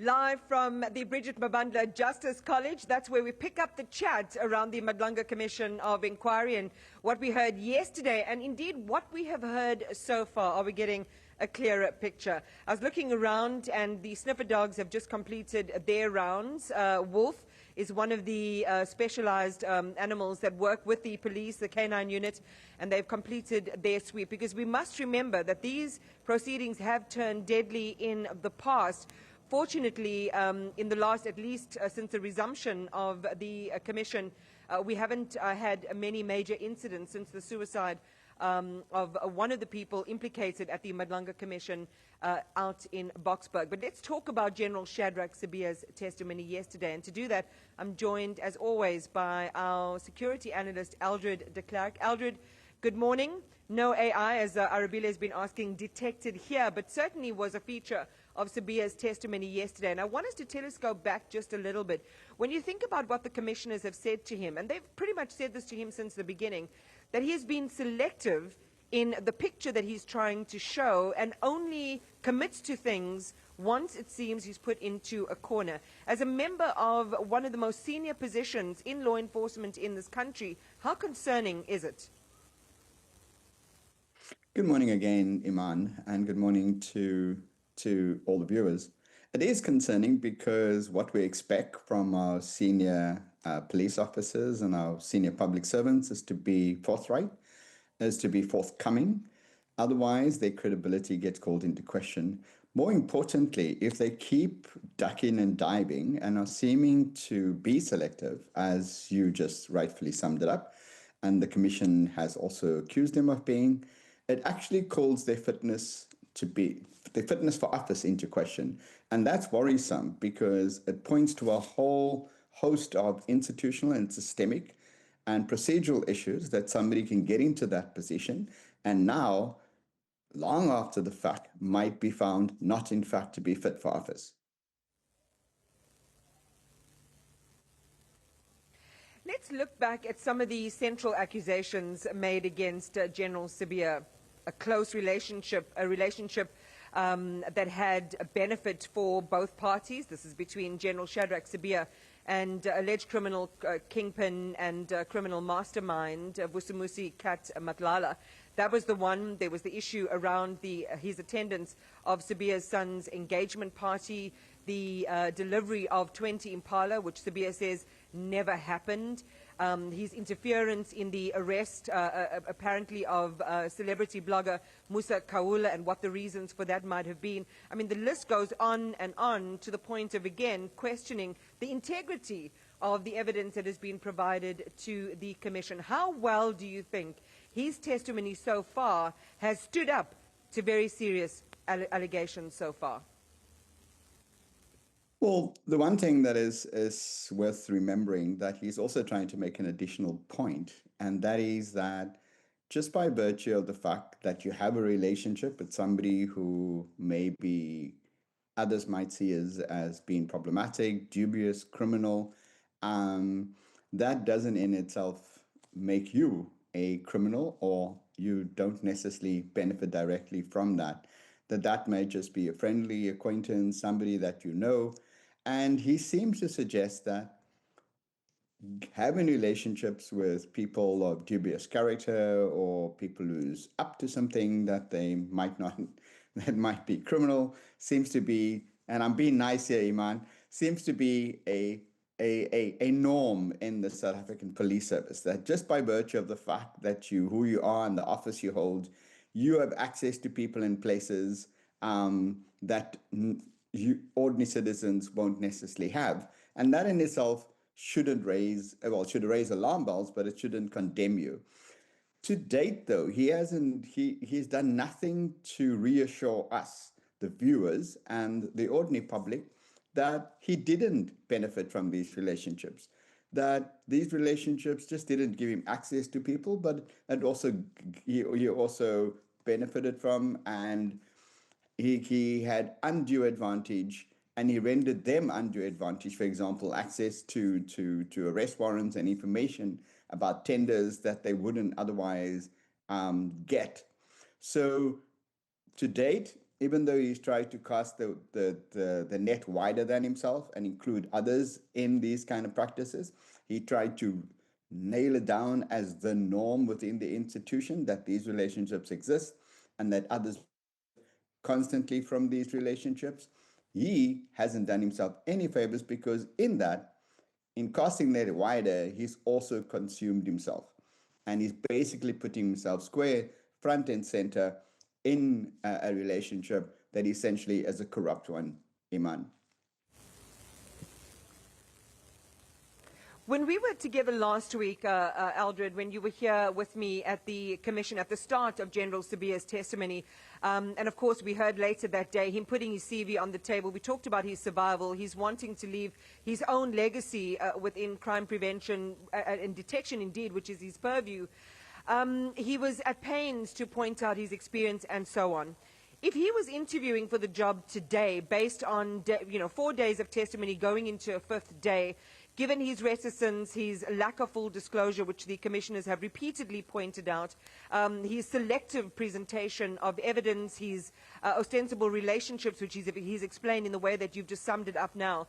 Live from the Bridget Mabandla Justice College. That's where we pick up the chat around the Madlanga Commission of Inquiry and what we heard yesterday, and indeed what we have heard so far. Are we getting a clearer picture? I was looking around and the sniffer dogs have just completed their rounds. Wolf is one of the specialized animals that work with the police, the canine unit, and they've completed their sweep, because we must remember that these proceedings have turned deadly in the past. Fortunately, in the last, at least since the resumption of the commission, we haven't had many major incidents since the suicide of one of the people implicated at the Madlanga Commission out in Boksburg. But let's talk about General Shadrack Sibiya's testimony yesterday. And to do that, I'm joined, as always, by our security analyst, Eldred de Klerk. Eldred, good morning. No AI, as Arabile has been asking, detected here, but certainly was a feature of Sibiya's testimony yesterday. And I want us to telescope back just a little bit. When you think about what the commissioners have said to him, and they've pretty much said this to him since the beginning, that he has been selective in the picture that he's trying to show and only commits to things once it seems he's put into a corner. As a member of one of the most senior positions in law enforcement in this country, how concerning is it? Good morning again, Iman, and good morning to all the viewers. It is concerning because what we expect from our senior police officers and our senior public servants is to be forthright, is to be forthcoming. Otherwise, their credibility gets called into question. More importantly, if they keep ducking and diving and are seeming to be selective, as you just rightfully summed it up, and the commission has also accused them of being, it actually calls their fitness for office into question. And that's worrisome because it points to a whole host of institutional and systemic and procedural issues that somebody can get into that position and now, long after the fact, might be found not in fact to be fit for office. Let's look back at some of the central accusations made against General Sibiya. A close relationship, that had a benefit for both parties. This is between General Shadrack Sibiya and alleged criminal kingpin and criminal mastermind Vusimuzi Matlala. That was the one. There was the issue around his attendance of Sibiya's son's engagement party, the delivery of 20 Impala, which Sibiya says never happened. His interference in the arrest, apparently, of celebrity blogger Musa Kaula and what the reasons for that might have been. I mean, the list goes on and on to the point of, again, questioning the integrity of the evidence that has been provided to the commission. How well do you think his testimony so far has stood up to very serious allegations so far? Well, the one thing that is worth remembering, that he's also trying to make an additional point, and that is that just by virtue of the fact that you have a relationship with somebody who maybe others might see as being problematic, dubious, criminal, that doesn't in itself make you a criminal, or you don't necessarily benefit directly from that. That may just be a friendly acquaintance, somebody that you know. And he seems to suggest that having relationships with people of dubious character or people who's up to something that they might not, that might be criminal, seems to be, and I'm being nice here, Iman, seems to be a norm in the South African police service, that just by virtue of the fact that who you are and the office you hold, you have access to people in places that ordinary citizens won't necessarily have. And that in itself should raise alarm bells, but it shouldn't condemn you. To date, though, he's done nothing to reassure us, the viewers and the ordinary public, that he didn't benefit from these relationships, that these relationships just didn't give him access to people, but he also benefited from, and he had undue advantage, and he rendered them undue advantage. For example, access to arrest warrants and information about tenders that they wouldn't otherwise get. So to date, even though he's tried to cast the net wider than himself and include others in these kind of practices, he tried to nail it down as the norm within the institution that these relationships exist and that others constantly from these relationships. He hasn't done himself any favors because in casting that wider, he's also consumed himself. And he's basically putting himself square, front and center in a relationship that essentially is a corrupt one, Iman. When we were together last week, Eldred, when you were here with me at the commission at the start of General Sibiya's testimony, and of course we heard later that day him putting his CV on the table, we talked about his survival, he's wanting to leave his own legacy within crime prevention and detection indeed, which is his purview. He was at pains to point out his experience and so on. If he was interviewing for the job today, based on 4 days of testimony going into a 5th day, given his reticence, his lack of full disclosure, which the commissioners have repeatedly pointed out, his selective presentation of evidence, his ostensible relationships, which he's explained in the way that you've just summed it up now,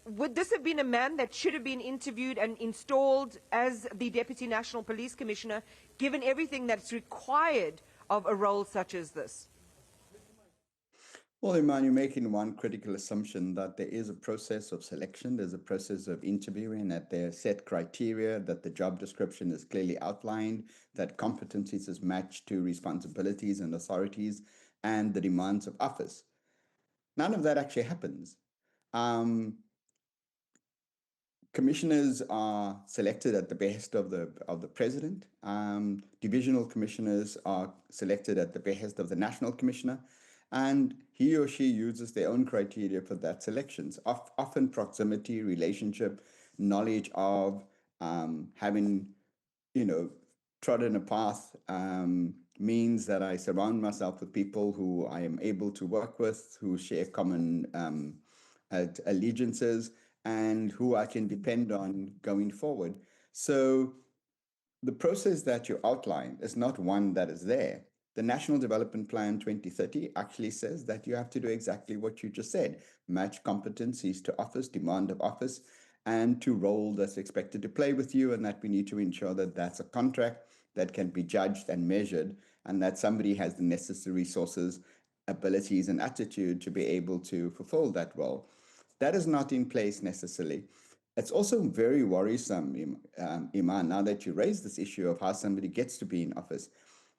would this have been a man that should have been interviewed and installed as the Deputy National Police Commissioner, given everything that's required of a role such as this? Well, Iman, you're making one critical assumption that there is a process of selection, there's a process of interviewing, that there are set criteria, that the job description is clearly outlined, that competencies is matched to responsibilities and authorities and the demands of office. None of that actually happens. Commissioners are selected at the behest of the president. Divisional commissioners are selected at the behest of the national commissioner. And he or she uses their own criteria for that selections. Often proximity, relationship, knowledge of, having, trodden a path means that I surround myself with people who I am able to work with, who share common allegiances, and who I can depend on going forward. So the process that you outlined is not one that is there. The National Development Plan 2030 actually says that you have to do exactly what you just said, match competencies to office, demand of office, and to role that's expected to play with you, and that we need to ensure that that's a contract that can be judged and measured, and that somebody has the necessary resources, abilities, and attitude to be able to fulfill that role. That is not in place necessarily. It's also very worrisome, Iman, now that you raise this issue of how somebody gets to be in office,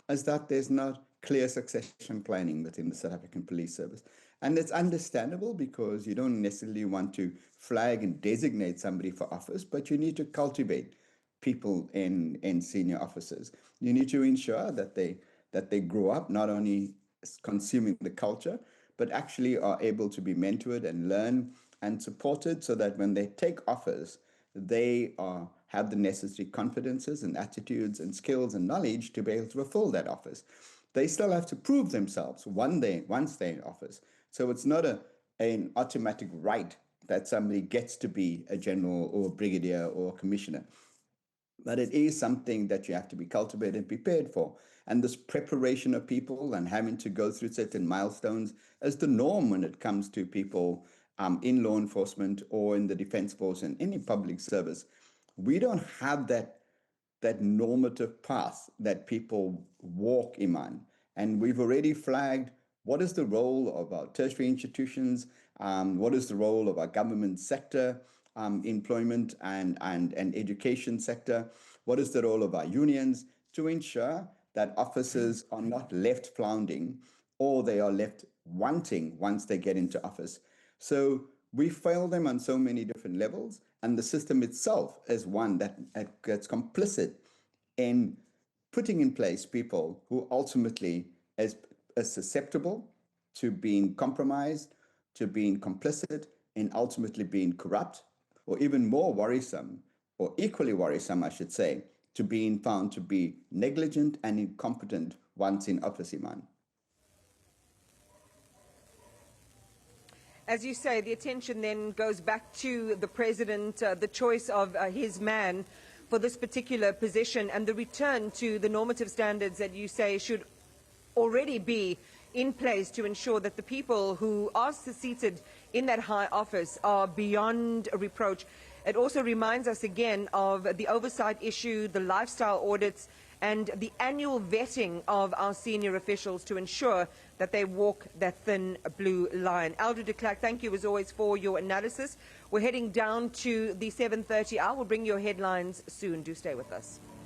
is that there's not clear succession planning within the South African Police Service. And it's understandable because you don't necessarily want to flag and designate somebody for office, but you need to cultivate people in senior offices. You need to ensure that they grow up not only consuming the culture, but actually are able to be mentored and learn and supported so that when they take office, they have the necessary confidences and attitudes and skills and knowledge to be able to fulfill that office. They still have to prove themselves once they're in office. So it's not an automatic right that somebody gets to be a general or a brigadier or a commissioner. But it is something that you have to be cultivated and prepared for. And this preparation of people and having to go through certain milestones is the norm when it comes to people in law enforcement or in the defense force and any public service. We don't have that normative path that people walk, Iman. And we've already flagged what is the role of our tertiary institutions, what is the role of our government sector, employment and education sector, what is the role of our unions to ensure that officers are not left floundering or they are left wanting once they get into office. So we fail them on so many different levels, and the system itself is one that gets complicit in putting in place people who ultimately is susceptible to being compromised, to being complicit, and ultimately being corrupt, or even more worrisome, or equally worrisome, I should say, to being found to be negligent and incompetent once in office, Iman. As you say, the attention then goes back to the president, the choice of his man for this particular position, and the return to the normative standards that you say should already be in place to ensure that the people who are seated in that high office are beyond reproach. It also reminds us again of the oversight issue, the lifestyle audits, and the annual vetting of our senior officials to ensure that they walk that thin blue line. Eldred de Klerk, thank you as always for your analysis. We're heading down to the 7:30 hour. We'll bring your headlines soon. Do stay with us.